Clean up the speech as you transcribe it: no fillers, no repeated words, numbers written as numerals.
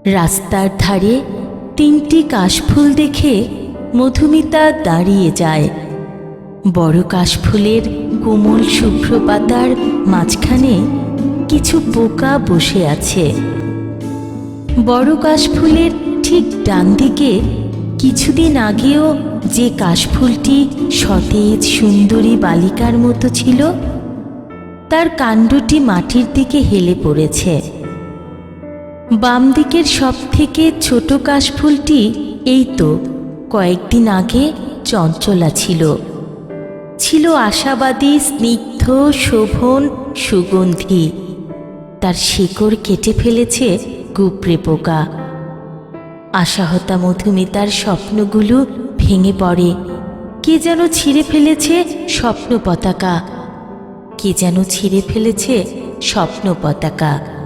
রাস্তার ধারে তিনটি কাশফুল দেখে মধুমিতা দাঁড়িয়ে যায়। বড় কাশফুলের কোমল শুভ্র পাতার মাঝখানে কিছু পোকা বসে আছে। বড় কাশফুলের ঠিক ডান দিকে কিছুদিন আগেও যে কাশফুলটি সতেজ সুন্দরী বালিকার মতো ছিল, তার কাণ্ডটি মাটির দিকে হেলে পড়েছে। বাম দিকের সব থেকে ছোট কাশফুলটি এই তো কয়েকদিন আগে চঞ্চলা ছিল, ছিল আশাবাদী, স্নিগ্ধ, শোভন, সুগন্ধি। তার শিকড় কেটে ফেলেছে গুপড়ে পোকা। আশাহতা মধুমিতার স্বপ্নগুলো ভেঙে পড়ে। কে যেন ছিঁড়ে ফেলেছে স্বপ্ন পতাকা, কে যেন ছিঁড়ে ফেলেছে স্বপ্ন পতাকা।